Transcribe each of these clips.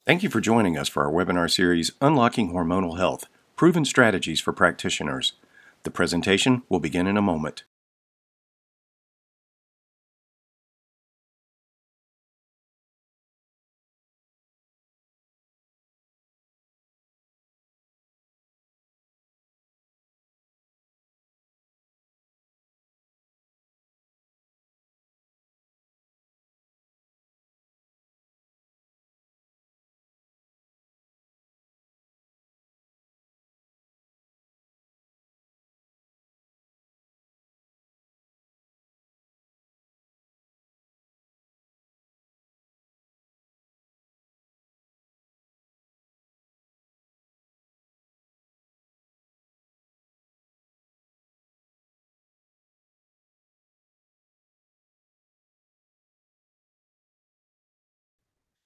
Thank you for joining us for our webinar series, Unlocking Hormonal Health, Proven Strategies for Practitioners. The presentation will begin in a moment.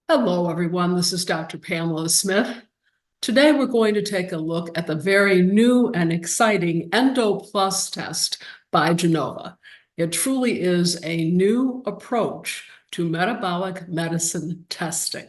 Hello, everyone. This is Dr. Pamela Smith. Today, we're going to take a look at the very new and exciting Endo Plus test by Genova. It truly is a new approach to metabolic medicine testing.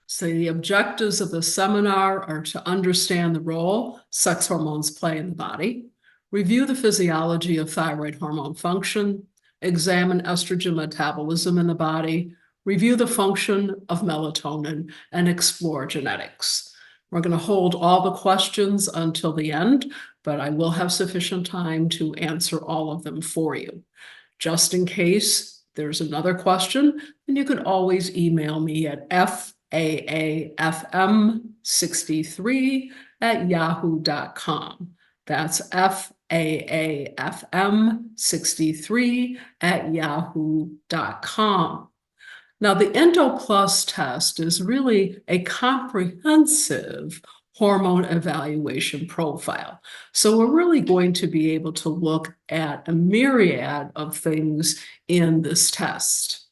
So the objectives of the seminar are to understand the role sex hormones play in the body, review the physiology of thyroid hormone function, examine estrogen metabolism in the body, review the function of melatonin, and explore genetics. We're going to hold all the questions until the end, but I will have sufficient time to answer all of them for you. Just in case there's another question, then you can always email me at faafm63@yahoo.com. That's faafm63@yahoo.com. Now, the Endo Plus test is really a comprehensive hormone evaluation profile. So we're really going to be able to look at a myriad of things in this test.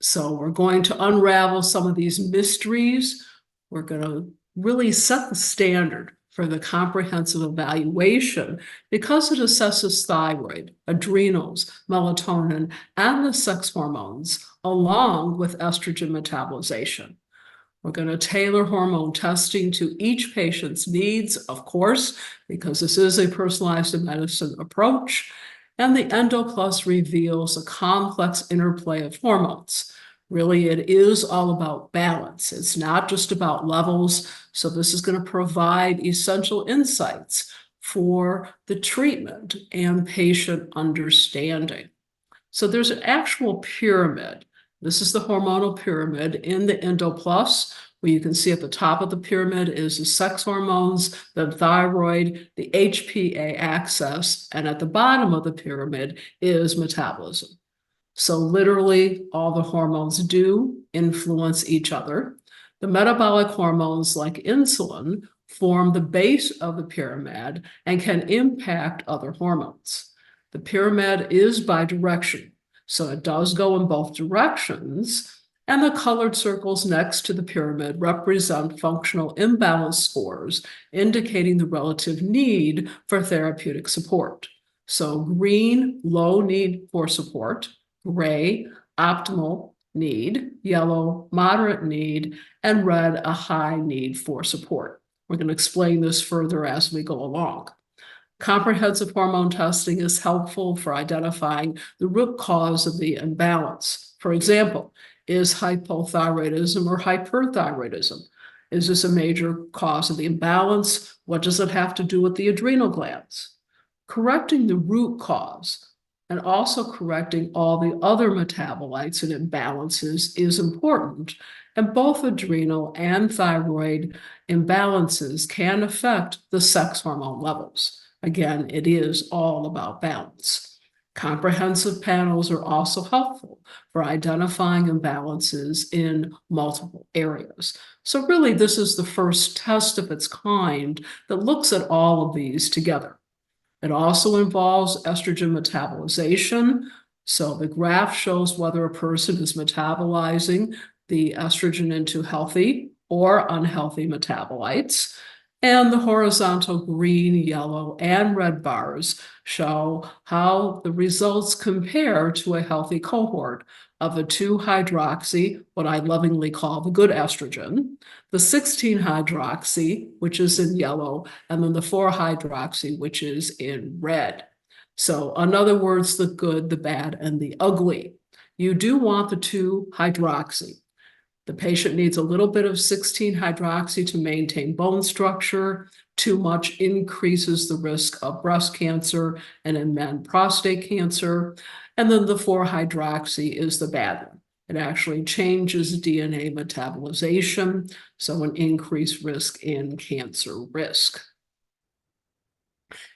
So we're going to unravel some of these mysteries. We're going to really set the standard for the comprehensive evaluation because it assesses thyroid, adrenals, melatonin, and the sex hormones, along with estrogen metabolization. We're going to tailor hormone testing to each patient's needs, of course, because this is a personalized medicine approach. And the Endo Plus reveals a complex interplay of hormones. Really, it is all about balance. It's not just about levels. So this is going to provide essential insights for the treatment and patient understanding. So there's an actual pyramid. This is the hormonal pyramid in the Endo Plus, where you can see at the top of the pyramid is the sex hormones, the thyroid, the HPA axis, and at the bottom of the pyramid is metabolism. So literally, all the hormones do influence each other. The metabolic hormones like insulin form the base of the pyramid and can impact other hormones. The pyramid is bidirectional, so it does go in both directions, and the colored circles next to the pyramid represent functional imbalance scores, indicating the relative need for therapeutic support. So green, low need for support, gray, optimal need, yellow, moderate need, and red, a high need for support. We're going to explain this further as we go along. Comprehensive hormone testing is helpful for identifying the root cause of the imbalance. For example, is hypothyroidism or hyperthyroidism? Is this a major cause of the imbalance? What does it have to do with the adrenal glands? Correcting the root cause and also correcting all the other metabolites and imbalances is important. And both adrenal and thyroid imbalances can affect the sex hormone levels. Again, it is all about balance. Comprehensive panels are also helpful for identifying imbalances in multiple areas. So really, this is the first test of its kind that looks at all of these together. It also involves estrogen metabolization. So the graph shows whether a person is metabolizing the estrogen into healthy or unhealthy metabolites. And the horizontal green, yellow, and red bars show how the results compare to a healthy cohort of the 2-hydroxy, what I lovingly call the good estrogen, the 16-hydroxy, which is in yellow, and then the 4-hydroxy, which is in red. So in other words, the good, the bad, and the ugly. You do want the 2-hydroxy. The patient needs a little bit of 16-hydroxy to maintain bone structure. Too much increases the risk of breast cancer and in men, prostate cancer. And then the 4-hydroxy is the bad one. It actually changes DNA metabolization, so an increased risk in cancer risk.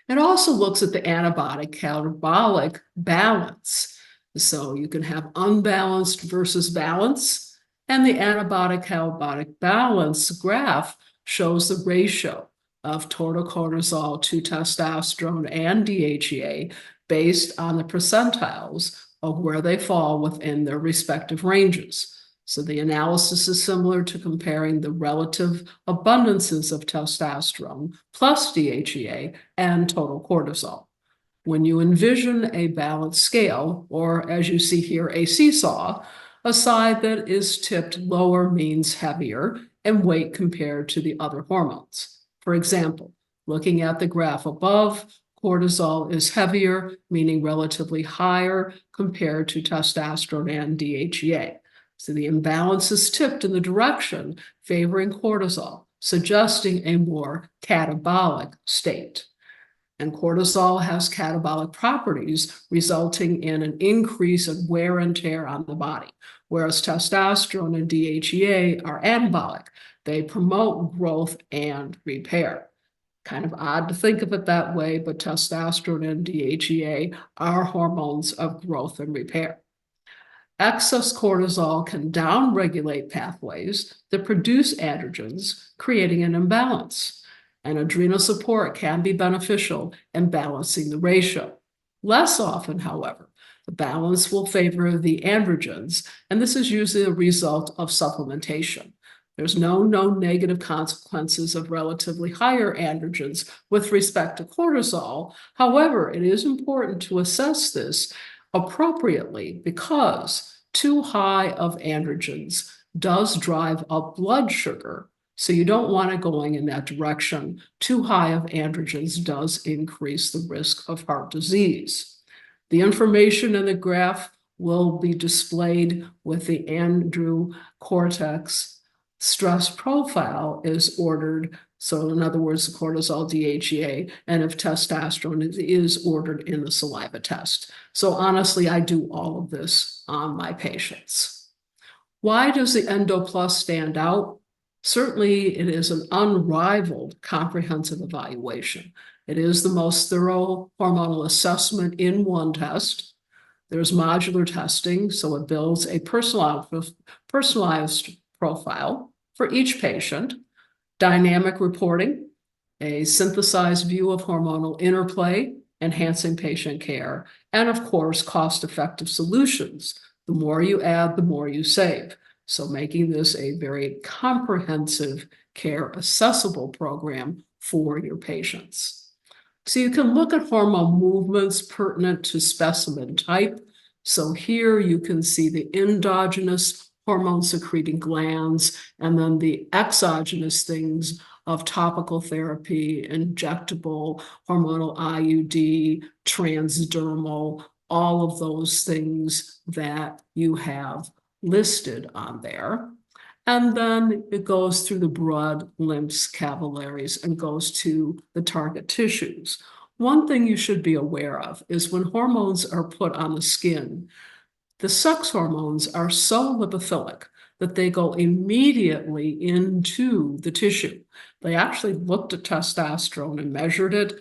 It also looks at the antibiotic-catabolic balance. So you can have unbalanced versus balance, and the antibiotic-catabolic balance graph shows the ratio of total cortisol to testosterone and DHEA based on the percentiles of where they fall within their respective ranges. So the analysis is similar to comparing the relative abundances of testosterone plus DHEA and total cortisol. When you envision a balanced scale, or as you see here, a seesaw, a side that is tipped lower means heavier in weight compared to the other hormones. For example, looking at the graph above, cortisol is heavier, meaning relatively higher compared to testosterone and DHEA. So the imbalance is tipped in the direction favoring cortisol, suggesting a more catabolic state. And cortisol has catabolic properties, resulting in an increase in wear and tear on the body, whereas testosterone and DHEA are anabolic. They promote growth and repair. Kind of odd to think of it that way, but testosterone and DHEA are hormones of growth and repair. Excess cortisol can downregulate pathways that produce androgens, creating an imbalance. And adrenal support can be beneficial in balancing the ratio. Less often, however, the balance will favor the androgens, and this is usually a result of supplementation. There's no known negative consequences of relatively higher androgens with respect to cortisol. However, it is important to assess this appropriately because too high of androgens does drive up blood sugar. So you don't want it going in that direction. Too high of androgens does increase the risk of heart disease. The information in the graph will be displayed with the andro cortex stress profile is ordered. So in other words, the cortisol, DHEA, and if testosterone is ordered in the saliva test. So honestly, I do all of this on my patients. Why does the Endo Plus stand out? Certainly, it is an unrivaled comprehensive evaluation. It is the most thorough hormonal assessment in one test. There's modular testing, so it builds a personalized profile for each patient, dynamic reporting, a synthesized view of hormonal interplay, enhancing patient care, and of course, cost-effective solutions. The more you add, the more you save. So making this a very comprehensive care accessible program for your patients. So you can look at hormone movements pertinent to specimen type. So here you can see the endogenous hormone secreting glands and then the exogenous things of topical therapy, injectable, hormonal IUD, transdermal, all of those things that you have listed on there. And then it goes through the blood, lymphs, capillaries, and goes to the target tissues. One thing you should be aware of is when hormones are put on the skin, the sex hormones are so lipophilic that they go immediately into the tissue. They actually looked at testosterone and measured it.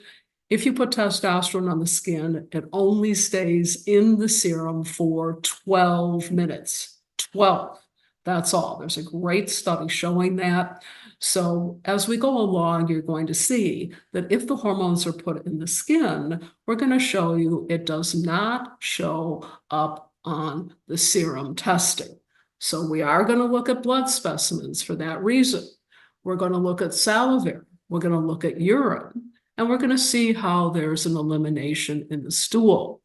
If you put testosterone on the skin, it only stays in the serum for 12 minutes. 12. That's all. There's a great study showing that. So as we go along, you're going to see that if the hormones are put in the skin, we're going to show you it does not show up on the serum testing. So we are going to look at blood specimens for that reason. We're going to look at salivary. We're going to look at urine, and we're going to see how there's an elimination in the stool.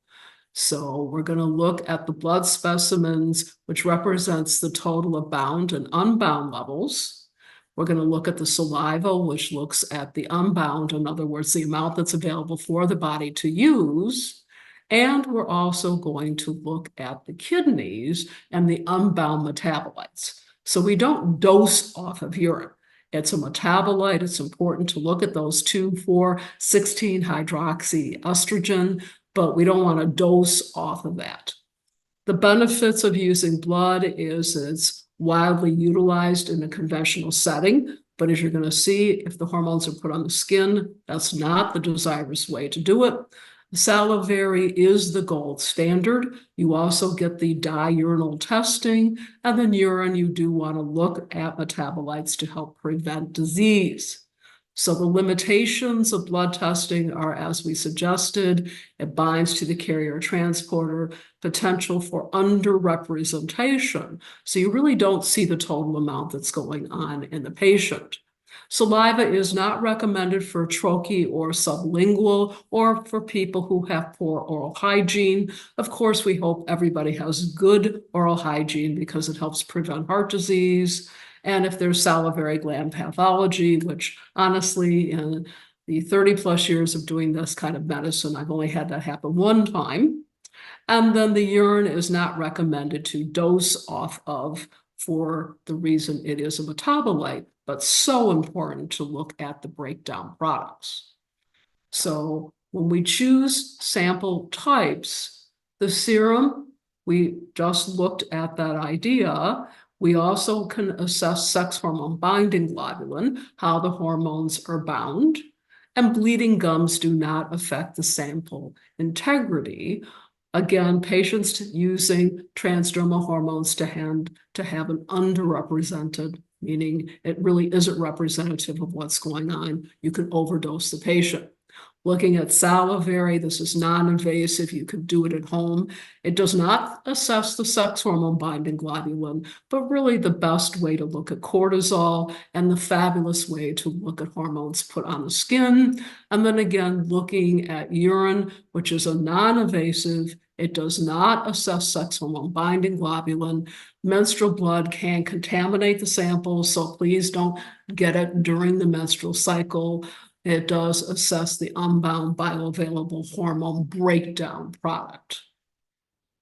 So we're going to look at the blood specimens, which represents the total of bound and unbound levels. We're going to look at the saliva, which looks at the unbound, in other words, the amount that's available for the body to use. And we're also going to look at the kidneys and the unbound metabolites. So we don't dose off of urine. It's a metabolite. It's important to look at those 2,4,16-hydroxy estrogen, but we don't want to dose off of that. The benefits of using blood is it's widely utilized in a conventional setting, but as you're going to see, if the hormones are put on the skin, that's not the desirous way to do it. Salivary is the gold standard. You also get the diurnal testing, and then urine, you do want to look at metabolites to help prevent disease. So the limitations of blood testing are, as we suggested, it binds to the carrier transporter, potential for underrepresentation. So you really don't see the total amount that's going on in the patient. Saliva is not recommended for troche or sublingual or for people who have poor oral hygiene. Of course, we hope everybody has good oral hygiene because it helps prevent heart disease. And if there's salivary gland pathology, which honestly, in the 30 plus years of doing this kind of medicine, I've only had that happen one time. And then the urine is not recommended to dose off of for the reason it is a metabolite, but so important to look at the breakdown products. So when we choose sample types, the serum, we just looked at that idea. We also can assess sex hormone binding globulin, how the hormones are bound, and bleeding gums do not affect the sample integrity. Again, patients using transdermal hormones to have an underrepresented, meaning it really isn't representative of what's going on. You can overdose the patient. Looking at salivary, this is non-invasive. You could do it at home. It does not assess the sex hormone binding globulin, but really the best way to look at cortisol and the fabulous way to look at hormones put on the skin. And then again, looking at urine, which is a non-invasive. It does not assess sex hormone binding globulin. Menstrual blood can contaminate the sample, so please don't get it during the menstrual cycle. It does assess the unbound bioavailable hormone breakdown product.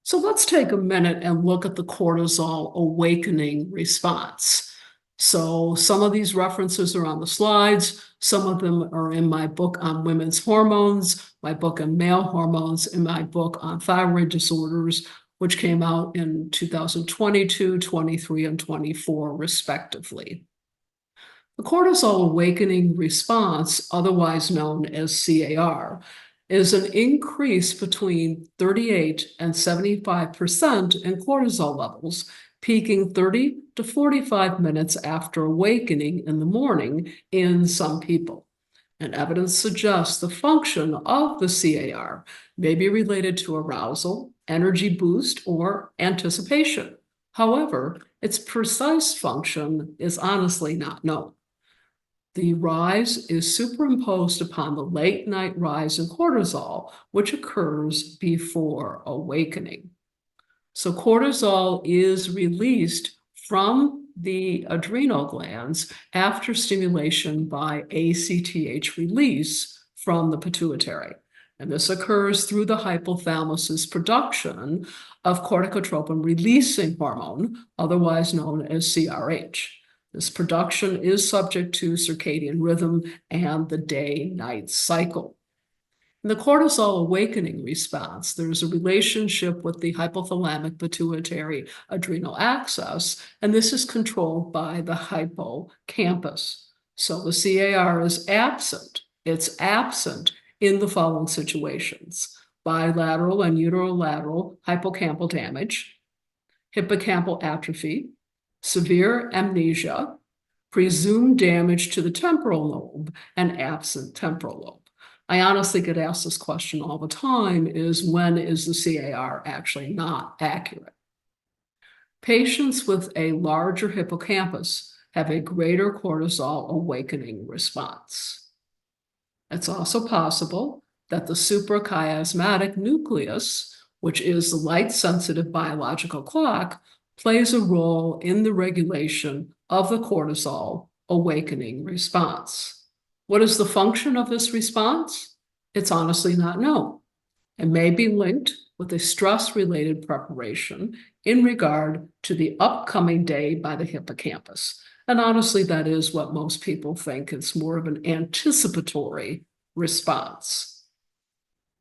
So let's take a minute and look at the cortisol awakening response. So some of these references are on the slides. Some of them are in my book on women's hormones, my book on male hormones, and my book on thyroid disorders, which came out in 2022, 23, and 24, respectively. The cortisol awakening response, otherwise known as CAR, is an increase between 38 and 75% in cortisol levels, peaking 30 to 45 minutes after awakening in the morning in some people. And evidence suggests the function of the CAR may be related to arousal, energy boost, or anticipation. However, its precise function is honestly not known. The rise is superimposed upon the late night rise in cortisol, which occurs before awakening. So cortisol is released from the adrenal glands after stimulation by ACTH release from the pituitary. And this occurs through the hypothalamus's production of corticotropin-releasing hormone, otherwise known as CRH. This production is subject to circadian rhythm and the day-night cycle. In the cortisol awakening response, there's a relationship with the hypothalamic pituitary adrenal axis, and this is controlled by the hippocampus. So the CAR is absent. It's absent in the following situations: bilateral and uterolateral hippocampal damage, hippocampal atrophy, severe amnesia, presumed damage to the temporal lobe, and absent temporal lobe. I honestly get asked this question all the time, is when is the CAR actually not accurate? Patients with a larger hippocampus have a greater cortisol awakening response. It's also possible that the suprachiasmatic nucleus, which is the light-sensitive biological clock, plays a role in the regulation of the cortisol awakening response. What is the function of this response? It's honestly not known. It may be linked with a stress-related preparation in regard to the upcoming day by the hippocampus. And honestly, that is what most people think. It's more of an anticipatory response.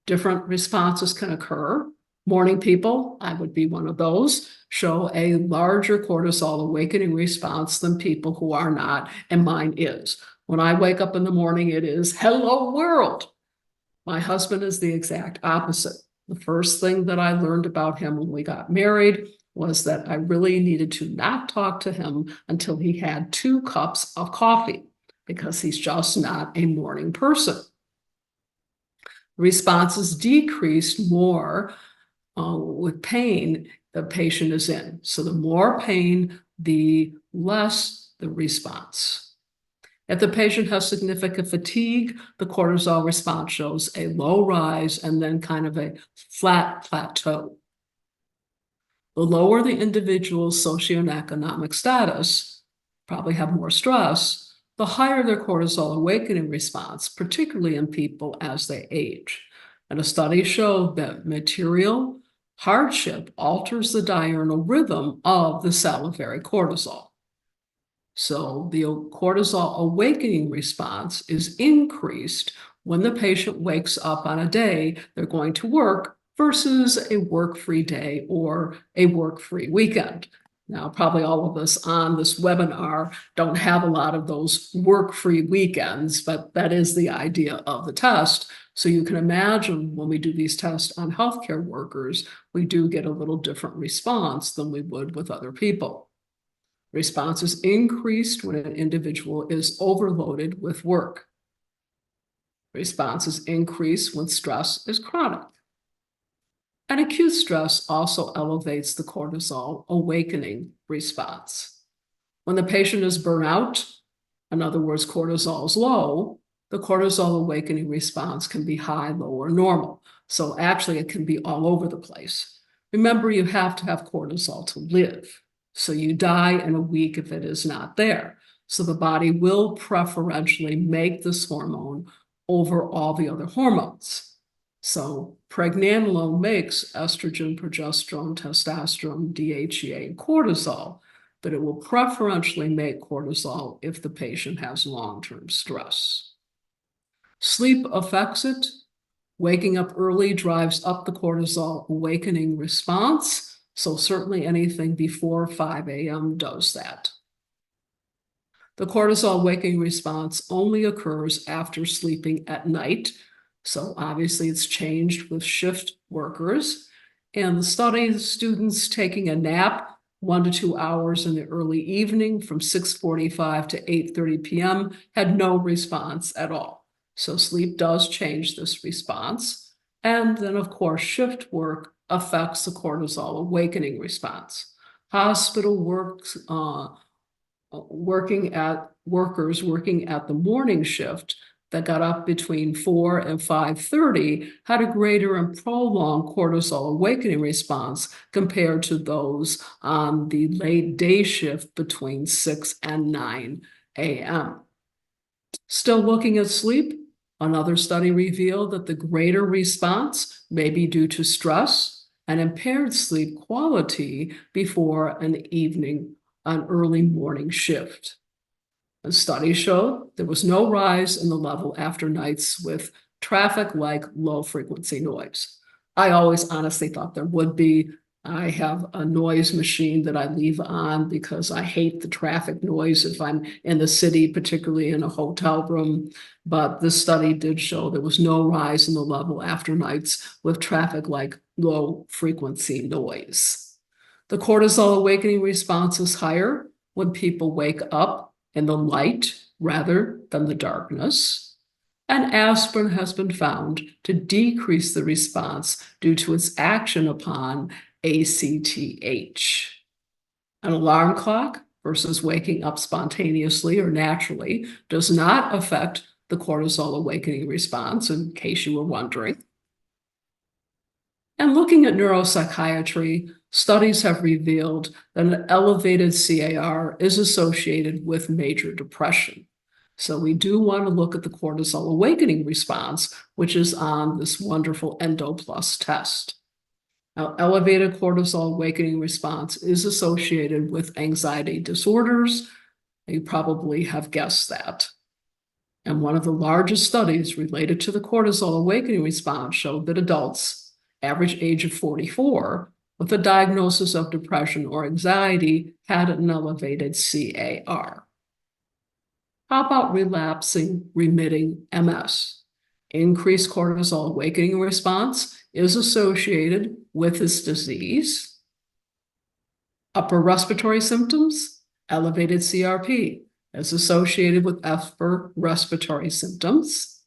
Different responses can occur. Morning people, I would be one of those, show a larger cortisol awakening response than people who are not, and mine is. When I wake up in the morning, it is, hello world. My husband is the exact opposite. The first thing that I learned about him when we got married was that I really needed to not talk to him until he had 2 cups of coffee, because he's just not a morning person. Responses decreased more with pain the patient is in. So the more pain, the less the response. If the patient has significant fatigue, the cortisol response shows a low rise and then kind of a flat plateau. The lower the individual's socioeconomic status, probably have more stress, the higher their cortisol awakening response, particularly in people as they age. And a study showed that material hardship alters the diurnal rhythm of the salivary cortisol. So the cortisol awakening response is increased when the patient wakes up on a day they're going to work versus a work-free day or a work-free weekend. Now, probably all of us on this webinar don't have a lot of those work-free weekends, but that is the idea of the test. So you can imagine when we do these tests on healthcare workers, we do get a little different response than we would with other people. Response is increased when an individual is overloaded with work. Response is increased when stress is chronic. And acute stress also elevates the cortisol awakening response. When the patient is burnt out, in other words, cortisol is low, the cortisol awakening response can be high, low, or normal. So actually, it can be all over the place. Remember, you have to have cortisol to live. So you die in a week if it is not there. So the body will preferentially make this hormone over all the other hormones. So pregnenolone makes estrogen, progesterone, testosterone, DHEA, and cortisol, but it will preferentially make cortisol if the patient has long-term stress. Sleep affects it. Waking up early drives up the cortisol awakening response. So certainly anything before 5 a.m. does that. The cortisol awakening response only occurs after sleeping at night. So obviously it's changed with shift workers. And the study, students taking a nap 1 to 2 hours in the early evening from 6:45 to 8:30 p.m. had no response at all. So sleep does change this response. And then, of course, shift work affects the cortisol awakening response. Hospital workers working at the morning shift that got up between 4 and 5:30 had a greater and prolonged cortisol awakening response compared to those on the late day shift between 6 and 9 a.m. Still looking at sleep, another study revealed that the greater response may be due to stress and impaired sleep quality before an early morning shift. A study showed there was no rise in the level after nights with traffic like low frequency noise. I always honestly thought there would be. I have a noise machine that I leave on because I hate the traffic noise if I'm in the city, particularly in a hotel room. But this study did show there was no rise in the level after nights with traffic like low frequency noise. The cortisol awakening response is higher when people wake up in the light rather than the darkness. And aspirin has been found to decrease the response due to its action upon ACTH. An alarm clock versus waking up spontaneously or naturally does not affect the cortisol awakening response, in case you were wondering. And looking at neuropsychiatry, studies have revealed that an elevated CAR is associated with major depression. So we do want to look at the cortisol awakening response, which is on this wonderful Endo Plus test. Now, elevated cortisol awakening response is associated with anxiety disorders. You probably have guessed that. And one of the largest studies related to the cortisol awakening response showed that adults, average age of 44, with a diagnosis of depression or anxiety had an elevated CAR. How about relapsing remitting MS? Increased cortisol awakening response is associated with this disease. Upper respiratory symptoms, elevated CRP is associated with upper respiratory symptoms.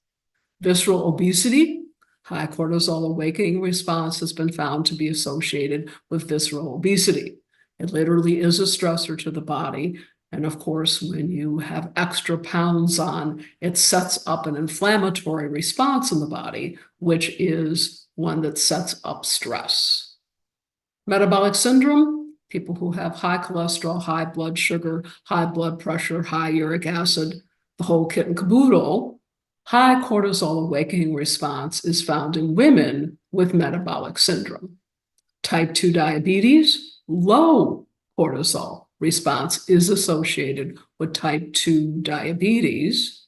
Visceral obesity, high cortisol awakening response has been found to be associated with visceral obesity. It literally is a stressor to the body. And of course, when you have extra pounds on, it sets up an inflammatory response in the body, which is one that sets up stress. Metabolic syndrome, people who have high cholesterol, high blood sugar, high blood pressure, high uric acid, the whole kit and caboodle. High cortisol awakening response is found in women with metabolic syndrome. Type 2 diabetes, low cortisol response is associated with type 2 diabetes.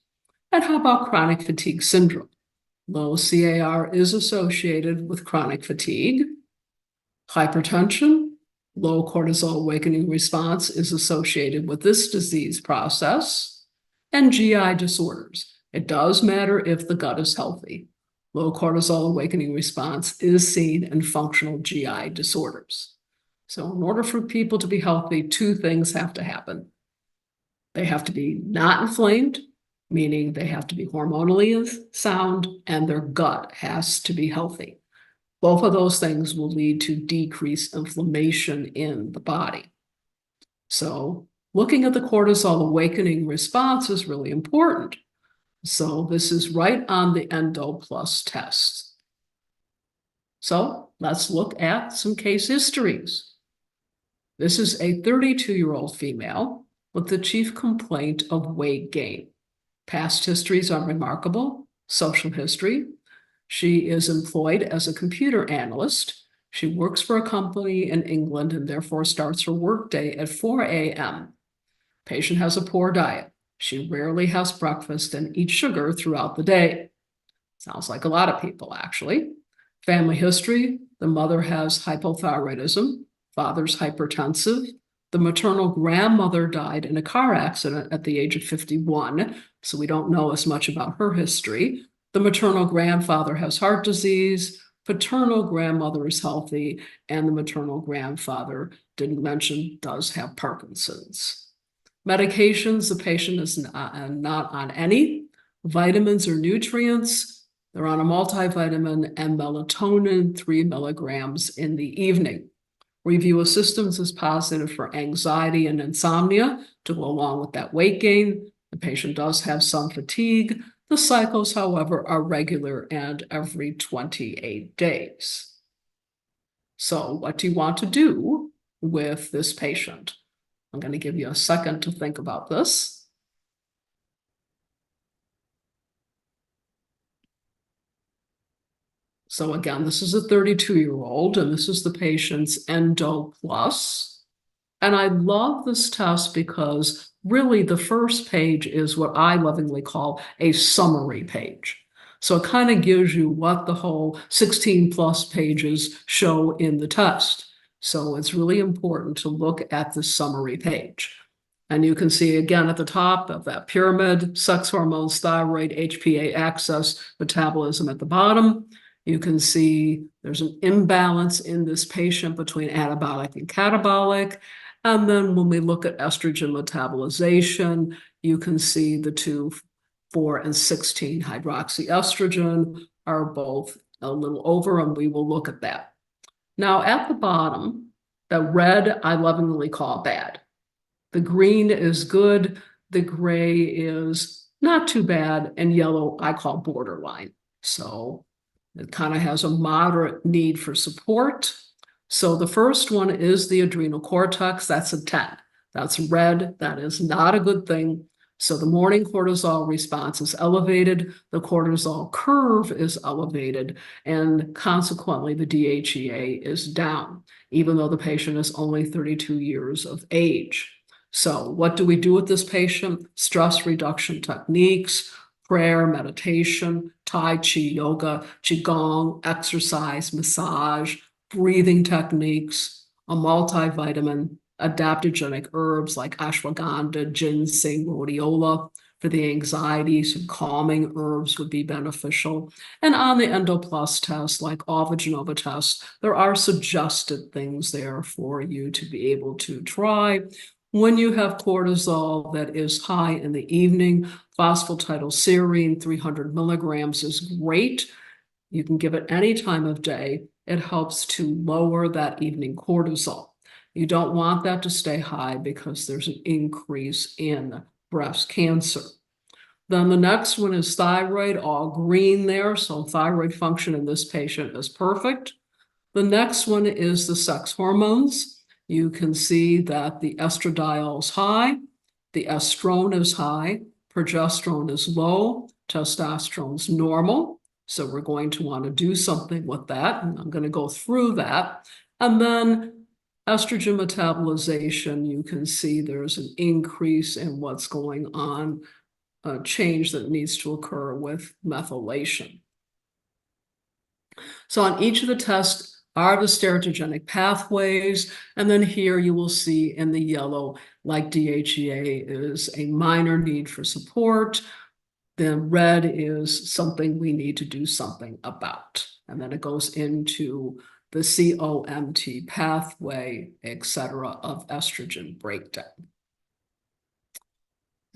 And how about chronic fatigue syndrome? Low CAR is associated with chronic fatigue. Hypertension, low cortisol awakening response is associated with this disease process. And GI disorders. It does matter if the gut is healthy. Low cortisol awakening response is seen in functional GI disorders. So in order for people to be healthy, two things have to happen. They have to be not inflamed, meaning they have to be hormonally sound, and their gut has to be healthy. Both of those things will lead to decreased inflammation in the body. So looking at the cortisol awakening response is really important. So this is right on the Endo Plus test. So let's look at some case histories. This is a 32-year-old female with the chief complaint of weight gain. Past histories are remarkable. Social history. She is employed as a computer analyst. She works for a company in England and therefore starts her workday at 4 a.m. Patient has a poor diet. She rarely has breakfast and eats sugar throughout the day. Sounds like a lot of people, actually. Family history. The mother has hypothyroidism. Father's hypertensive. The maternal grandmother died in a car accident at the age of 51, so we don't know as much about her history. The maternal grandfather has heart disease. Paternal grandmother is healthy, and the maternal grandfather, didn't mention, does have Parkinson's. Medications, the patient is not on any. Vitamins or nutrients, they're on a multivitamin and melatonin, 3 milligrams in the evening. Review assistance is positive for anxiety and insomnia to go along with that weight gain. The patient does have some fatigue. The cycles, however, are regular and every 28 days. So what do you want to do with this patient? I'm going to give you a second to think about this. So again, this is a 32-year-old, and this is the patient's Endo Plus. And I love this test because really the first page is what I lovingly call a summary page. So it kind of gives you what the whole 16 plus pages show in the test. So it's really important to look at the summary page. And you can see again at the top of that pyramid, sex hormones, thyroid, HPA axis, metabolism at the bottom. You can see there's an imbalance in this patient between anabolic and catabolic. And then when we look at estrogen metabolization, you can see the 2, 4, and 16 hydroxyestrogen are both a little over, and we will look at that. Now at the bottom, the red I lovingly call bad. The green is good, the gray is not too bad, and yellow I call borderline. So It kind of has a moderate need for support. So the first one is the adrenal cortex. That's a 10. That's red. That is not a good thing. So the morning cortisol response is elevated, the cortisol curve is elevated, and consequently the DHEA is down, even though the patient is only 32 years of age. So what do we do with this patient? Stress reduction techniques, prayer, meditation, Tai Chi, yoga, Qigong, exercise, massage, breathing techniques, a multivitamin, adaptogenic herbs like ashwagandha, ginseng, rhodiola for the anxiety. Some calming herbs would be beneficial. And on the Endo Plus test, like all the Genova tests, there are suggested things there for you to be able to try. When you have cortisol that is high in the evening, phosphatidylserine 300 milligrams is great. You can give it any time of day. It helps to lower that evening cortisol. You don't want that to stay high because there's an increase in breast cancer. Then the next one is thyroid, all green there. So thyroid function in this patient is perfect. The next one is the sex hormones. You can see that the estradiol is high, the estrone is high, progesterone is low, testosterone is normal. So we're going to want to do something with that. And I'm going to go through that. And then estrogen metabolization, you can see there's an increase in what's going on, a change that needs to occur with methylation. So on each of the tests are the steroidogenic pathways. And then here you will see in the yellow, like DHEA is a minor need for support. Then red is something we need to do something about. And then it goes into the COMT pathway, et cetera, of estrogen breakdown.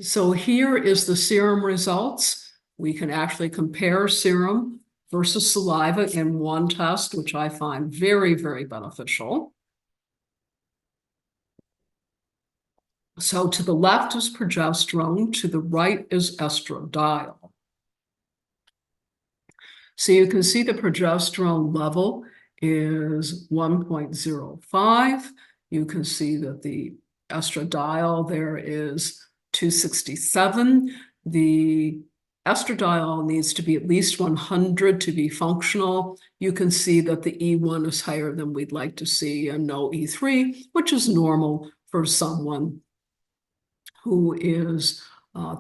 So here is the serum results. We can actually compare serum versus saliva in one test, which I find very, very beneficial. So to the left is progesterone, to the right is estradiol. So you can see the progesterone level is 1.05. You can see that the estradiol there is 267. The estradiol needs to be at least 100 to be functional. You can see that the E1 is higher than we'd like to see, and no E3, which is normal for someone who is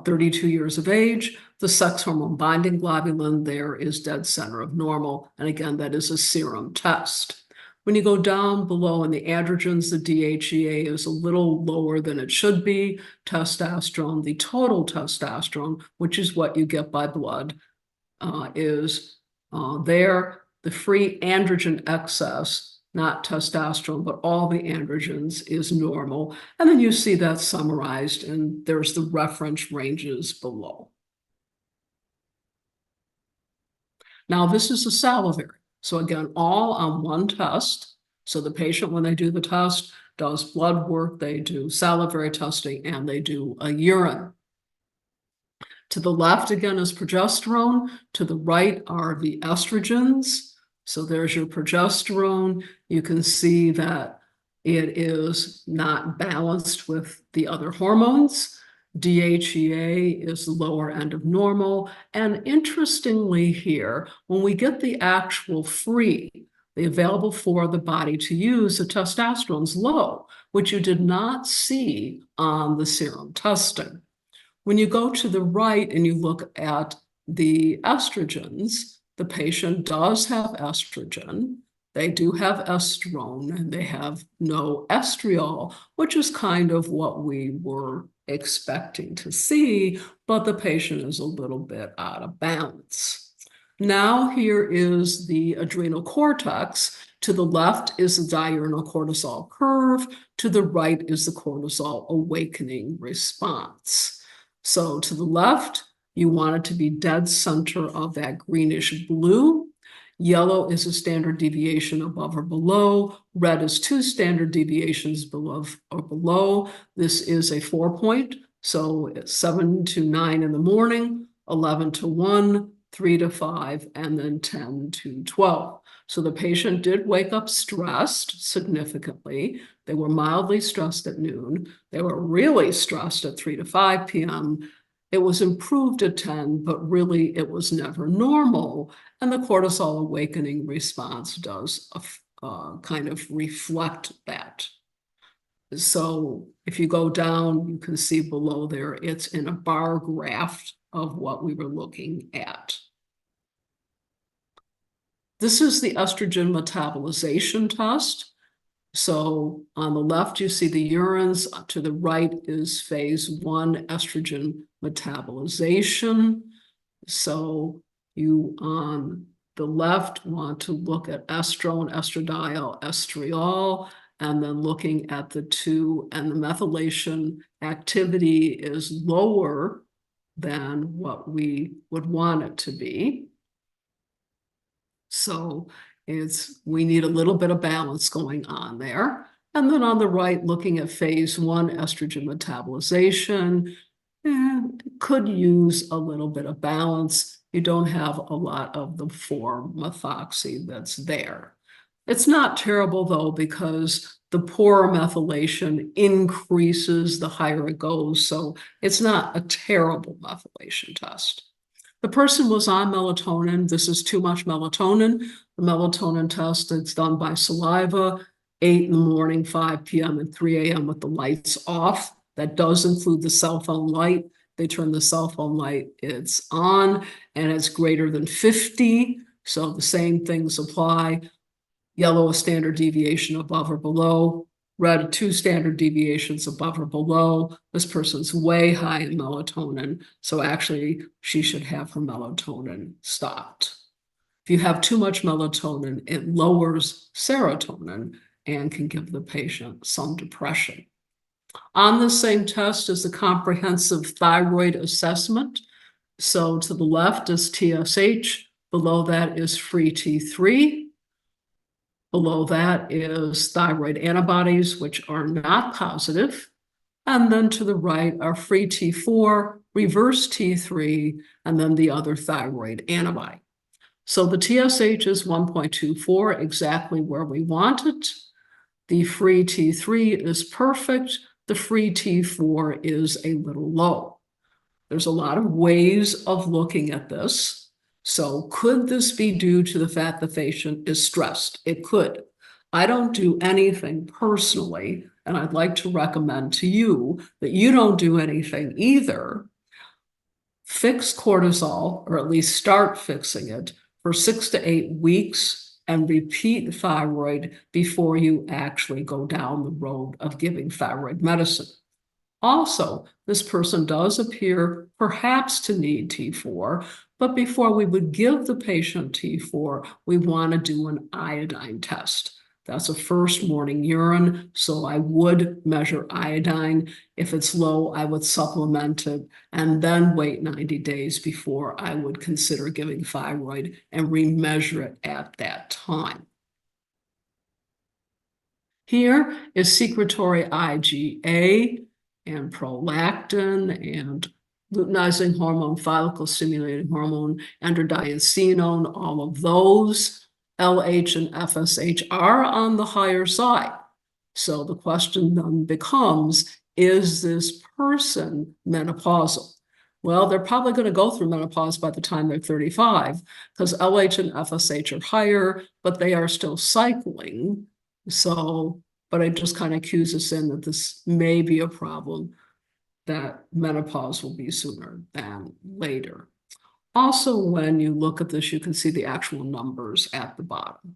32 years of age. The sex hormone binding globulin there is dead center of normal. And again, that is a serum test. When you go down below in the androgens, the DHEA is a little lower than it should be. Testosterone, the total testosterone, which is what you get by blood, is there. The free androgen excess, not testosterone, but all the androgens, is normal. And then you see that summarized, and there's the reference ranges below. Now, this is a salivary. So again, all on one test. So the patient, when they do the test, does blood work, they do salivary testing, and they do a urine. To the left, again, is progesterone. To the right are the estrogens. So there's your progesterone. You can see that it is not balanced with the other hormones. DHEA is the lower end of normal. And interestingly here, when we get the actual free, the available for the body to use, the testosterone's low, which you did not see on the serum testing. When you go to the right and you look at the estrogens, the patient does have estrogen. They do have estrone, and they have no estriol, which is kind of what we were expecting to see, but the patient is a little bit out of balance. Now here is the adrenal cortex. To the left is the diurnal cortisol curve. To the right is the cortisol awakening response. So to the left, you want it to be dead center of that greenish blue. Yellow is a standard deviation above or below. Red is 2 standard deviations above or below. This is a 4-point. So it's 7 to 9 in the morning, 11 to 1, 3 to 5, and then 10 to 12. So the patient did wake up stressed significantly. They were mildly stressed at noon. They were really stressed at 3 to 5 p.m. It was improved at 10, but really it was never normal. And the cortisol awakening response does kind of reflect that. So if you go down, you can see below there, it's in a bar graph of what we were looking at. This is the estrogen metabolization test. So on the left, you see the urines. To the right is phase 1 estrogen metabolization. So you on the left want to look at estrone, estradiol, estriol, and then looking at the two, and the methylation activity is lower than what we would want it to be. So we need a little bit of balance going on there. And then on the right, looking at phase 1 estrogen metabolization, could use a little bit of balance. You don't have a lot of the 4-methoxy that's there. It's not terrible though, because the poorer methylation increases the higher it goes. So it's not a terrible methylation test. The person was on melatonin. This is too much melatonin. The melatonin test, it's done by saliva, 8 in the morning, 5 p.m. and 3 a.m. with the lights off. That does include the cell phone light. They turn the cell phone light, it's on, and it's greater than 50. So the same things apply. Yellow, a standard deviation above or below. Red, 2 standard deviations above or below. This person's way high in melatonin. So actually, she should have her melatonin stopped. If you have too much melatonin, it lowers serotonin and can give the patient some depression. On the same test is the comprehensive thyroid assessment. So to the left is TSH. Below that is free T3. Below that is thyroid antibodies, which are not positive. And then to the right are free T4, reverse T3, and then the other thyroid antibody. So the TSH is 1.24, exactly where we want it. The free T3 is perfect. The free T4 is a little low. There's a lot of ways of looking at this. So could this be due to the fact the patient is stressed? It could. I don't do anything personally, and I'd like to recommend to you that you don't do anything either. Fix cortisol, or at least start fixing it, for 6 to 8 weeks and repeat thyroid before you actually go down the road of giving thyroid medicine. Also, this person does appear perhaps to need T4, but before we would give the patient T4, we want to do an iodine test. That's a first morning urine, so I would measure iodine. If it's low, I would supplement it and then wait 90 days before I would consider giving thyroid and remeasure it at that time. Here is secretory IgA and prolactin and luteinizing hormone, follicle-stimulating hormone, androstenedione, all of those. LH and FSH are on the higher side. So the question then becomes, is this person menopausal? Well, they're probably going to go through menopause by the time they're 35, because LH and FSH are higher, but they are still cycling. So, but it just kind of cues us in that this may be a problem, that menopause will be sooner than later. Also, when you look at this, you can see the actual numbers at the bottom.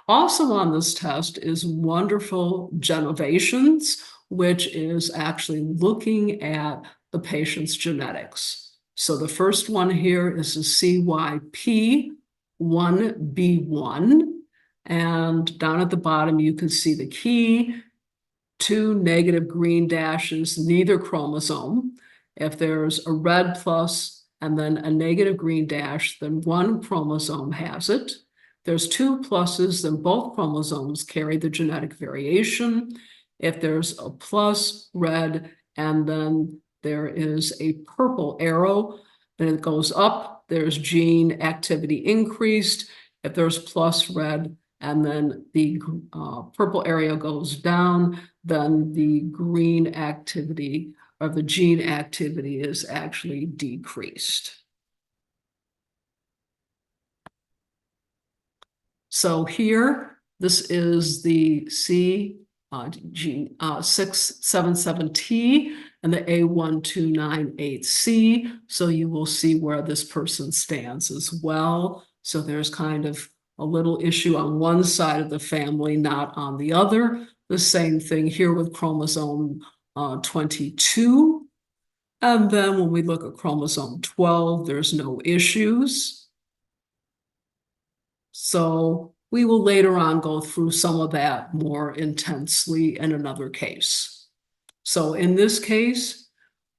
Also on this test is wonderful genovations, which is actually looking at the patient's genetics. So the first one here is the CYP1B1. And down at the bottom, you can see the key, 2 negative green dashes, neither chromosome. If there's a red plus and then a negative green dash, then one chromosome has it. There's 2 pluses, then both chromosomes carry the genetic variation. If there's a plus, red, and then there is a purple arrow, and it goes up, there's gene activity increased. If there's plus red, and then the purple area goes down, then the green activity or the gene activity is actually decreased. So here, this is the gene 677T and the A1298C. So you will see where this person stands as well. So there's kind of a little issue on one side of the family, not on the other. The same thing here with chromosome 22. And then when we look at chromosome 12, there's no issues. So we will later on go through some of that more intensely in another case. So in this case,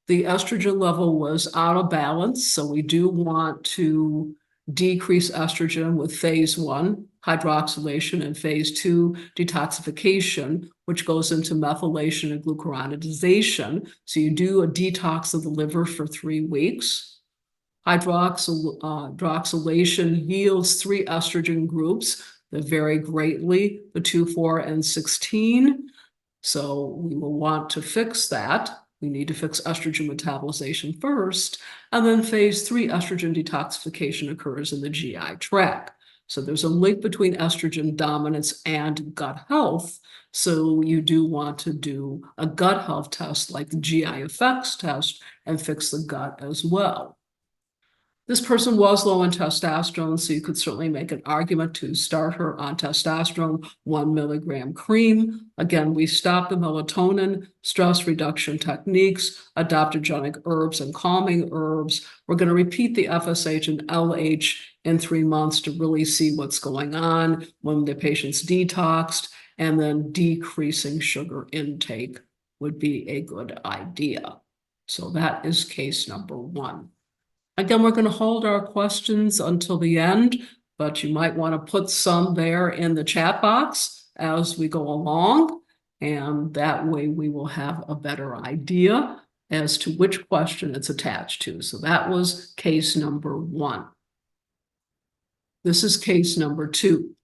the estrogen level was out of balance. So we do want to decrease estrogen with phase 1, hydroxylation, and phase 2, detoxification, which goes into methylation and glucuronidation. So you do a detox of the liver for 3 weeks. Hydroxylation yields 3 estrogen groups that vary greatly, the 2, 4, and 16. So we will want to fix that. We need to fix estrogen metabolization first, and then phase 3 estrogen detoxification occurs in the GI tract. So there's a link between estrogen dominance and gut health. So you do want to do a gut health test like the GI effects test and fix the gut as well. This person was low in testosterone, so you could certainly make an argument to start her on testosterone 1 milligram cream. Again, we stopped the melatonin, stress reduction techniques, adaptogenic herbs, and calming herbs. We're going to repeat the FSH and LH in 3 months to really see what's going on when the patient's detoxed, and then decreasing sugar intake would be a good idea. So that is case number 1. Again, we're going to hold our questions until the end, but you might want to put some there in the chat box as we go along, and that way we will have a better idea as to which question it's attached to. So that was case number 1. This is case number 2.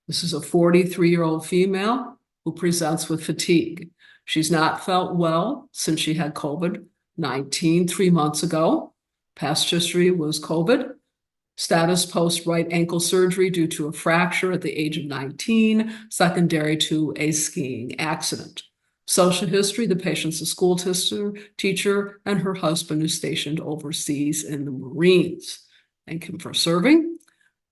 This is a 43-year-old female who presents with fatigue. She's not felt well since she had COVID-19 3 months ago. Past history was COVID. Status post right ankle surgery due to a fracture at the age of 19, secondary to a skiing accident. Social history, the patient's a school teacher, and her husband is stationed overseas in the Marines. Thank him for serving.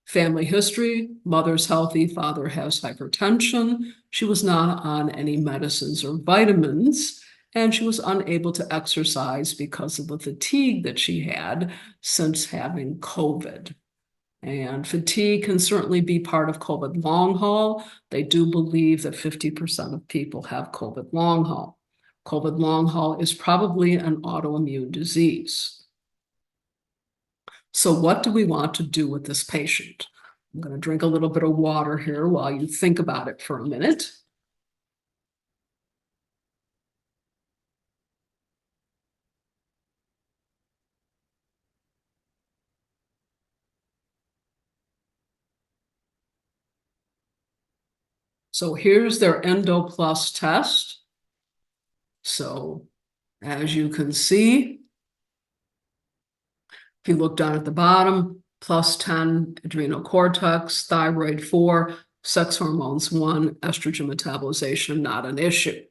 Family history, mother's healthy, father has hypertension. She was not on any medicines or vitamins, and she was unable to exercise because of the fatigue that she had since having COVID. And fatigue can certainly be part of COVID long haul. They do believe that 50% of people have COVID long haul. COVID long haul is probably an autoimmune disease. So what do we want to do with this patient? I'm going to drink a little bit of water here while you think about it for a minute. So here's their Endo Plus test. So as you can see, if you look down at the bottom, plus 10 adrenal cortex, thyroid 4, sex hormones 1, estrogen metabolization not an issue.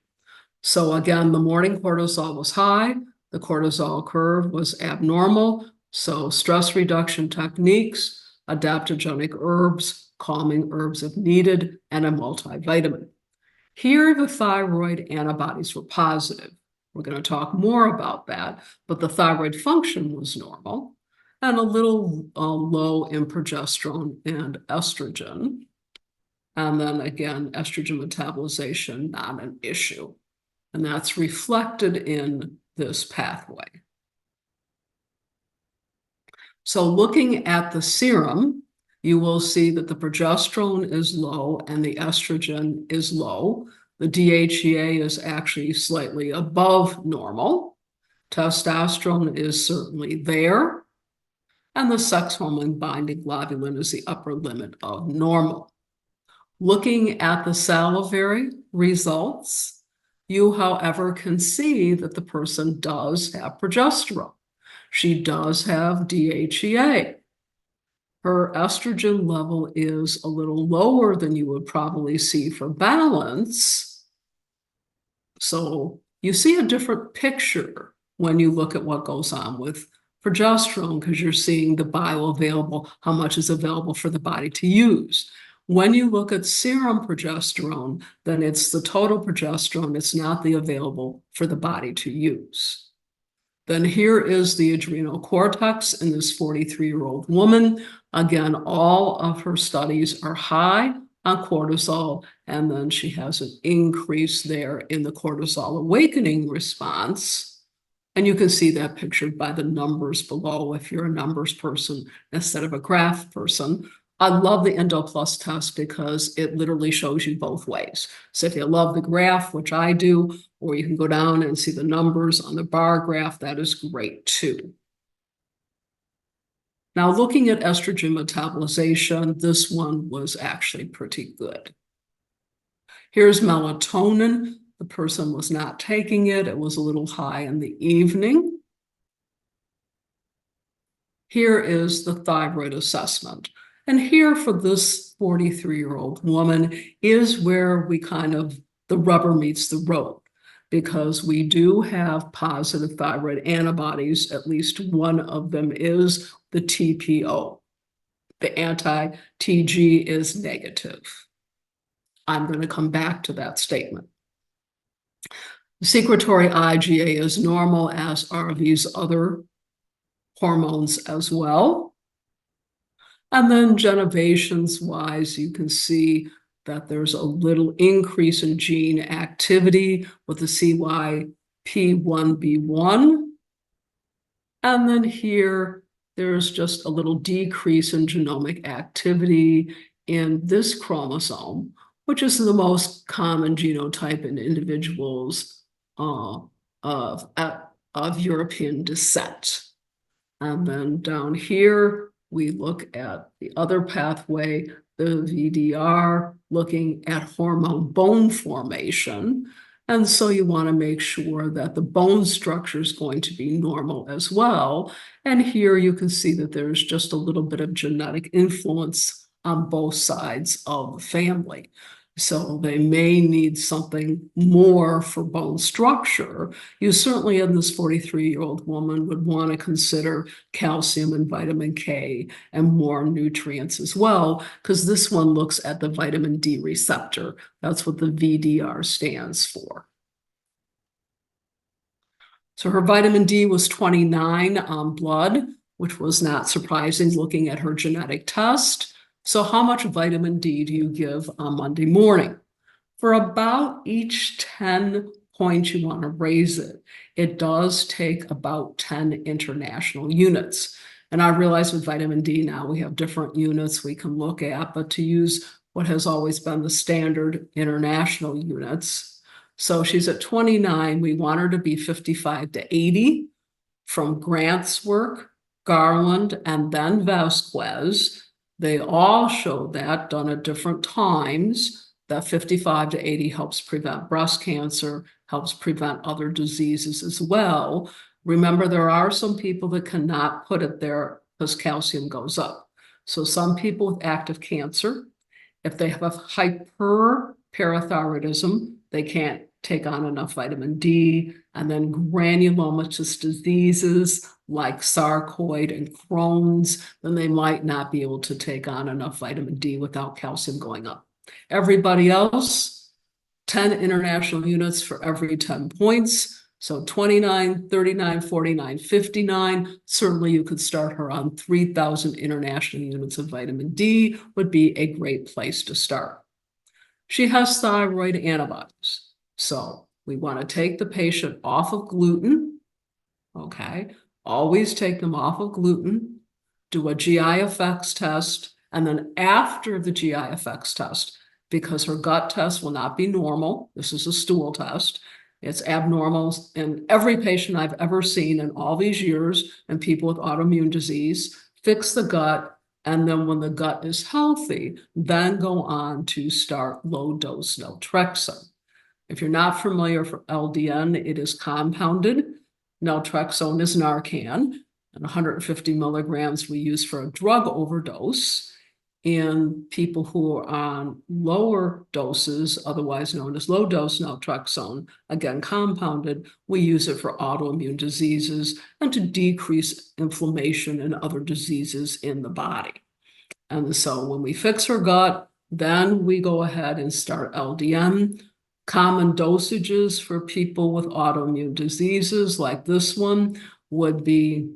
So again, the morning cortisol was high, the cortisol curve was abnormal, so stress reduction techniques, adaptogenic herbs, calming herbs if needed, and a multivitamin. Here, the thyroid antibodies were positive. We're going to talk more about that, but the thyroid function was normal and a little low in progesterone and estrogen. And then again, estrogen metabolization, not an issue. And that's reflected in this pathway. So looking at the serum, you will see that the progesterone is low and the estrogen is low. The DHEA is actually slightly above normal. Testosterone is certainly there. and the sex hormone binding globulin is the upper limit of normal. Looking at the salivary results, you, however, can see that the person does have progesterone. She does have DHEA. Her estrogen level is a little lower than you would probably see for balance. So you see a different picture when you look at what goes on with progesterone, because you're seeing the bioavailable, how much is available for the body to use. When you look at serum progesterone, then it's the total progesterone. It's not the available for the body to use. Then here is the adrenal cortex in this 43-year-old woman. Again, all of her studies are high on cortisol, and then she has an increase there in the cortisol awakening response. And you can see that pictured by the numbers below if you're a numbers person instead of a graph person. I love the Endo Plus test because it literally shows you both ways. So if you love the graph, which I do, or you can go down and see the numbers on the bar graph, that is great too. Now, looking at estrogen metabolization, this one was actually pretty good. Here's melatonin. The person was not taking it. It was a little high in the evening. Here is the thyroid assessment. And here for this 43-year-old woman is where we the rubber meets the road, because we do have positive thyroid antibodies. At least one of them is the TPO. The anti-TG is negative. I'm going to come back to that statement. The secretory IgA is normal, as are these other hormones as well. And then genovations-wise, you can see that there's a little increase in gene activity with the CYP1B1. And then here, there's just a little decrease in genomic activity in this chromosome, which is the most common genotype in individuals of European descent. And then down here, we look at the other pathway, the VDR, looking at hormone bone formation. And so you want to make sure that the bone structure is going to be normal as well. And here you can see that there's just a little bit of genetic influence on both sides of the family. So they may need something more for bone structure. You certainly, in this 43-year-old woman, would want to consider calcium and vitamin K and more nutrients as well, because this one looks at the vitamin D receptor. That's what the VDR stands for. So her vitamin D was 29 on blood, which was not surprising looking at her genetic test. So how much vitamin D do you give on Monday morning? For about each 10 points you want to raise it, it does take about 10 international units. And I realize with vitamin D now we have different units we can look at, but to use what has always been the standard international units. So she's at 29. We want her to be 55 to 80 from Grant's work, Garland, and then Vasquez. They all show that, done at different times, that 55 to 80 helps prevent breast cancer, helps prevent other diseases as well. Remember, there are some people that cannot put it there because calcium goes up. So some people with active cancer, if they have a hyperparathyroidism, they can't take on enough vitamin D, and then granulomatous diseases like sarcoid and Crohn's, then they might not be able to take on enough vitamin D without calcium going up. Everybody else, 10 international units for every 10 points. So 29, 39, 49, 59. Certainly you could start her on 3,000 international units of vitamin D, would be a great place to start. She has thyroid antibodies. So we want to take the patient off of gluten, okay? Always take them off of gluten, do a GI effects test, and then after the GI effects test, because her gut test will not be normal, this is a stool test, it's abnormal in every patient I've ever seen in all these years, and people with autoimmune disease, fix the gut, and then when the gut is healthy, then go on to start low-dose naltrexone. If you're not familiar for LDN, it is compounded. Naltrexone is Narcan, and 150 milligrams we use for a drug overdose. In people who are on lower doses, otherwise known as low-dose naltrexone, again compounded, we use it for autoimmune diseases and to decrease inflammation and other diseases in the body. And so when we fix her gut, then we go ahead and start LDN. Common dosages for people with autoimmune diseases like this one would be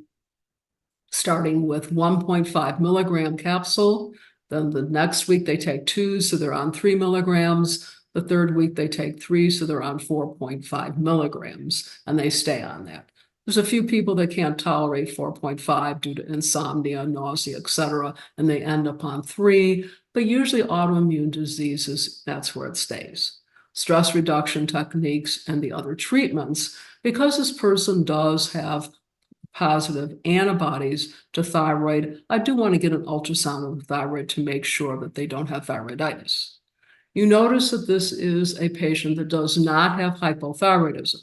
starting with 1.5 milligram capsule. Then the next week they take 2, so they're on 3 milligrams. The third week they take 3, so they're on 4.5 milligrams, and they stay on that. There's a few people that can't tolerate 4.5 due to insomnia, nausea, etc., and they end up on 3, but usually autoimmune diseases, that's where it stays. Stress reduction techniques and the other treatments, because this person does have positive antibodies to thyroid, I do want to get an ultrasound of the thyroid to make sure that they don't have thyroiditis. You notice that this is a patient that does not have hypothyroidism.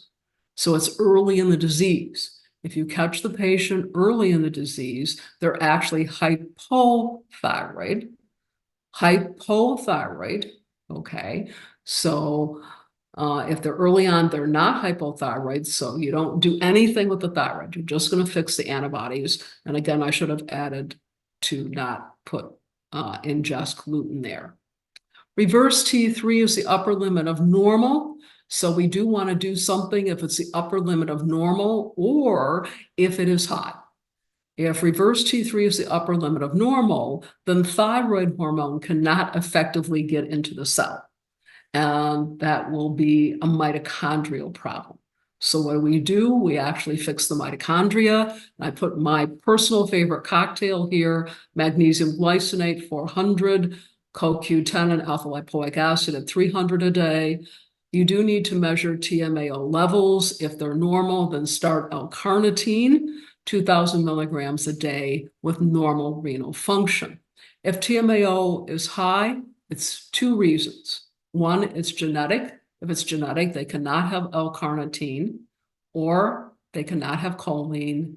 So it's early in the disease. If you catch the patient early in the disease, they're actually hypothyroid. Hypothyroid, okay? So if they're early on, they're not hypothyroid, so you don't do anything with the thyroid. You're just going to fix the antibodies. And again, I should have added to not put ingest gluten there. Reverse T3 is the upper limit of normal. So we do want to do something if it's the upper limit of normal or if it is hot. If reverse T3 is the upper limit of normal, then thyroid hormone cannot effectively get into the cell. And that will be a mitochondrial problem. So what do? We actually fix the mitochondria. I put my personal favorite cocktail here, magnesium glycinate 400, CoQ10 and alpha lipoic acid at 300 a day. You do need to measure TMAO levels. If they're normal, then start L-carnitine, 2,000 milligrams a day with normal renal function. If TMAO is high, it's 2 reasons. One, it's genetic. If it's genetic, they cannot have L-carnitine, or they cannot have choline,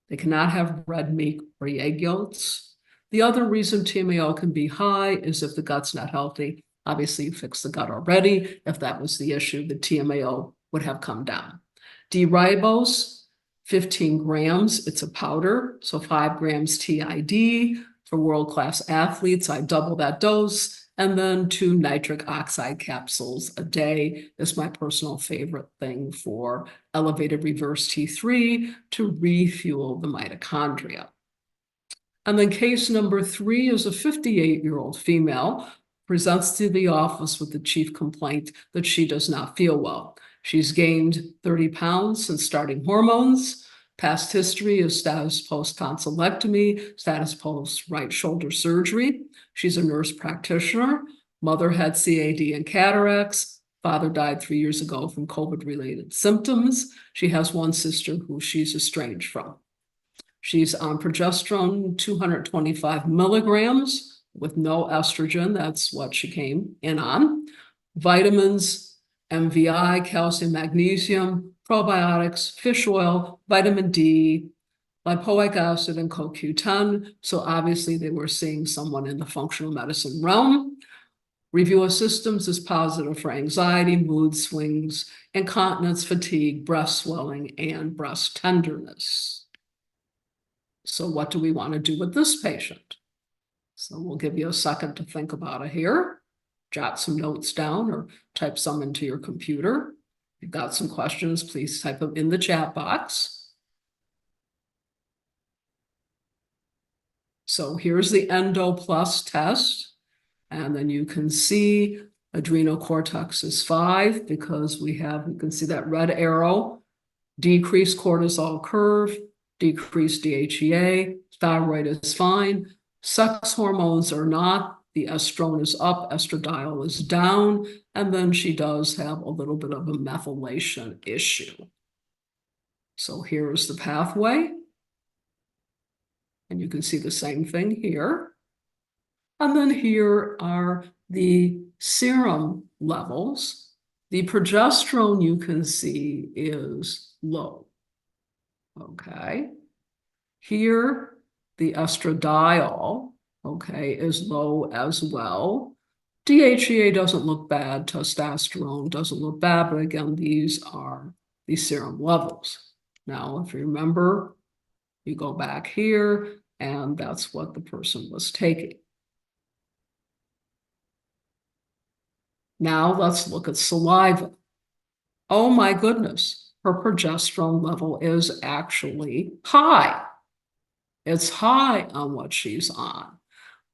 they cannot have red meat or egg yolks. The other reason TMAO can be high is if the gut's not healthy. Obviously, you fixed the gut already. If that was the issue, the TMAO would have come down. D-ribose, 15 grams. It's a powder, so 5 grams TID. For world-class athletes, I double that dose. And then 2 nitric oxide capsules a day is my personal favorite thing for elevated reverse T3 to refuel the mitochondria. And then case number 3 is a 58-year-old female, presents to the office with the chief complaint that she does not feel well. She's gained 30 pounds since starting hormones. Past history is status post-tonsillectomy, status post-right shoulder surgery. She's a nurse practitioner. Mother had CAD and cataracts. Father died 3 years ago from COVID-related symptoms. She has 1 sister who she's estranged from. She's on progesterone, 225 milligrams with no estrogen. That's what she came in on. Vitamins, MVI, calcium, magnesium, probiotics, fish oil, vitamin D, lipoic acid, and CoQ10. So obviously they were seeing someone in the functional medicine realm. Review of systems is positive for anxiety, mood swings, incontinence, fatigue, breast swelling, and breast tenderness. So what do we want to do with this patient? So we'll give you a second to think about it here. Jot some notes down or type some into your computer. If you've got some questions, please type them in the chat box. So here's the Endo Plus test. And then you can see adrenal cortex is 5 because you can see that red arrow, decreased cortisol curve, decreased DHEA, thyroid is fine, sex hormones are not, the estrone is up, estradiol is down, and then she does have a little bit of a methylation issue. So here's the pathway. And you can see the same thing here. And then here are the serum levels. The progesterone you can see is low. Okay. Here, the estradiol, okay, is low as well. DHEA doesn't look bad. Testosterone doesn't look bad. But again, these are the serum levels. Now, if you remember, you go back here, and that's what the person was taking. Now let's look at saliva. Oh my goodness, her progesterone level is actually high. It's high on what she's on.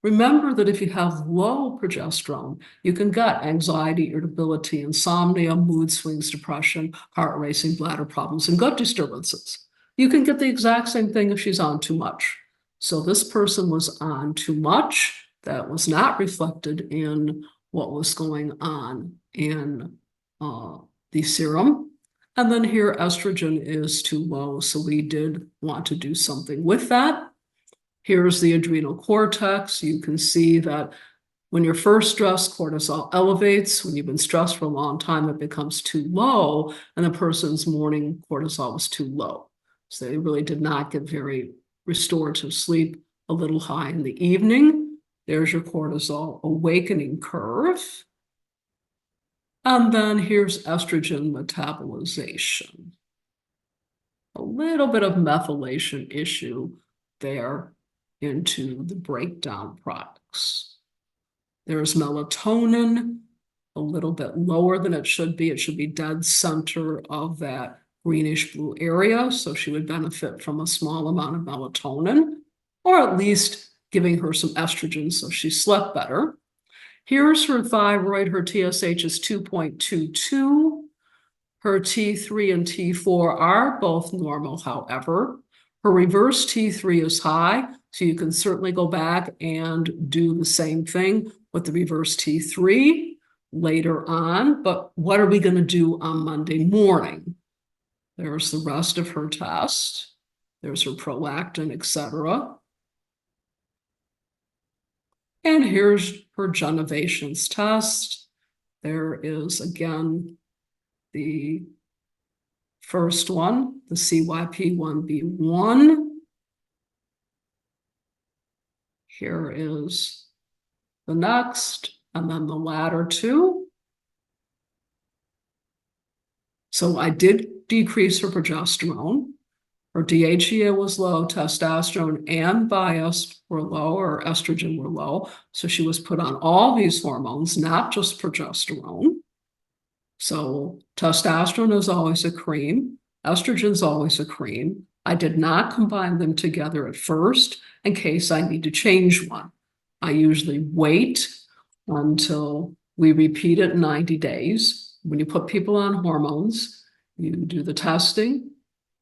Remember that if you have low progesterone, you can get anxiety, irritability, insomnia, mood swings, depression, heart racing, bladder problems, and gut disturbances. You can get the exact same thing if she's on too much. So this person was on too much. That was not reflected in what was going on in the serum. And then here, estrogen is too low. So we did want to do something with that. Here's the adrenal cortex. You can see that when you're first stressed, cortisol elevates. When you've been stressed for a long time, it becomes too low, and the person's morning cortisol was too low. So they really did not get very restorative sleep, a little high in the evening. There's your cortisol awakening curve. And then here's estrogen metabolization. A little bit of methylation issue there into the breakdown products. There's melatonin, a little bit lower than it should be. It should be dead center of that greenish blue area. So she would benefit from a small amount of melatonin, or at least giving her some estrogen so she slept better. Here's her thyroid. Her TSH is 2.22. Her T3 and T4 are both normal, however. Her reverse T3 is high, so you can certainly go back and do the same thing with the reverse T3 later on. But what are we going to do on Monday morning? There's the rest of her test. There's her prolactin, etc. And here's her Genovations test. There is, again, the first one, the CYP1B1. Here is the next, and then the latter two. So I did decrease her progesterone. Her DHEA was low, testosterone and bias were low, or estrogen were low. So she was put on all these hormones, not just progesterone. So testosterone is always a cream. Estrogen is always a cream. I did not combine them together at first in case I need to change one. I usually wait until we repeat it in 90 days. When you put people on hormones, you do the testing,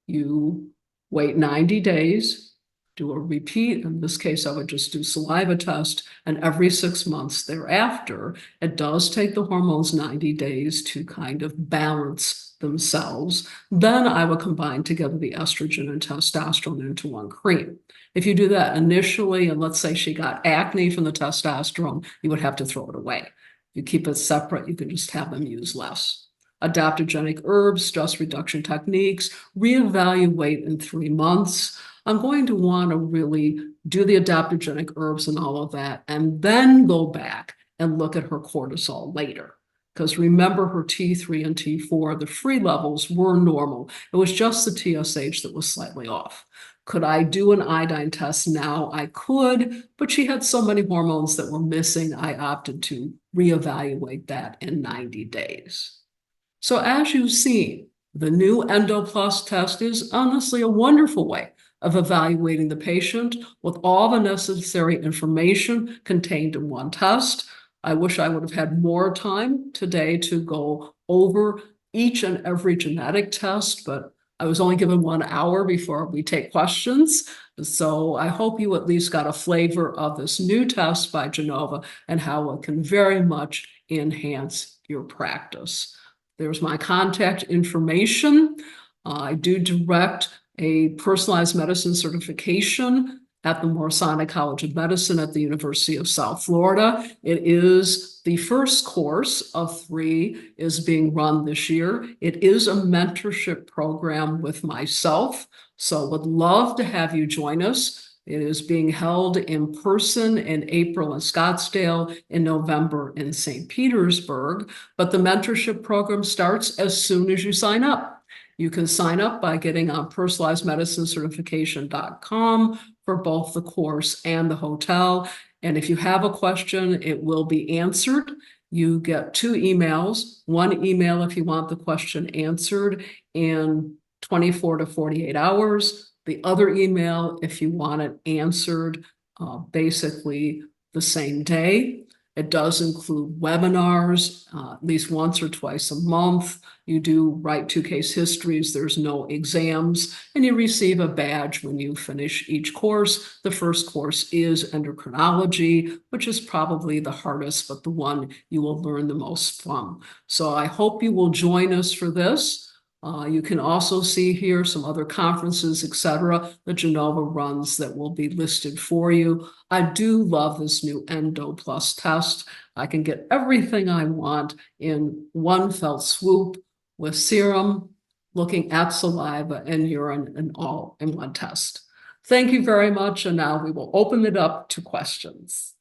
you wait 90 days, do a repeat. In this case, I would just do saliva test, and every 6 months thereafter, it does take the hormones 90 days to kind of balance themselves. Then I would combine together the estrogen and testosterone into one cream. If you do that initially, and let's say she got acne from the testosterone, you would have to throw it away. If you keep it separate, you can just have them use less. Adaptogenic herbs, stress reduction techniques, reevaluate in 3 months. I'm going to want to really do the adaptogenic herbs and all of that, and then go back and look at her cortisol later. Because remember, her T3 and T4, the free levels were normal. It was just the TSH that was slightly off. Could I do an iodine test now? I could, but she had so many hormones that were missing, I opted to reevaluate that in 90 days. So as you've seen, the new Endo Plus test is honestly a wonderful way of evaluating the patient with all the necessary information contained in one test. I wish I would have had more time today to go over each and every genetic test, but I was only given 1 hour before we take questions. So I hope you at least got a flavor of this new test by Genova and how it can very much enhance your practice. There's my contact information. I do direct a personalized medicine certification at the Morsani College of Medicine at the University of South Florida. It is the first course of 3 is being run this year. It is a mentorship program with myself, so would love to have you join us. It is being held in person in April in Scottsdale, in November in St. Petersburg, but the mentorship program starts as soon as you sign up. You can sign up by getting on personalizedmedicinecertification.com for both the course and the hotel. And if you have a question, it will be answered. You get 2 emails, 1 email if you want the question answered in 24 to 48 hours. The other email if you want it answered basically the same day. It does include webinars at least once or twice a month. You do write 2 case histories. There's no exams, and you receive a badge when you finish each course. The first course is endocrinology, which is probably the hardest, but the one you will learn the most from. So I hope you will join us for this. You can also see here some other conferences, etc., that Genova runs that will be listed for you. I do love this new Endo Plus test. I can get everything I want in one fell swoop with serum, looking at saliva and urine, and all in one test. Thank you very much, and now we will open it up to questions.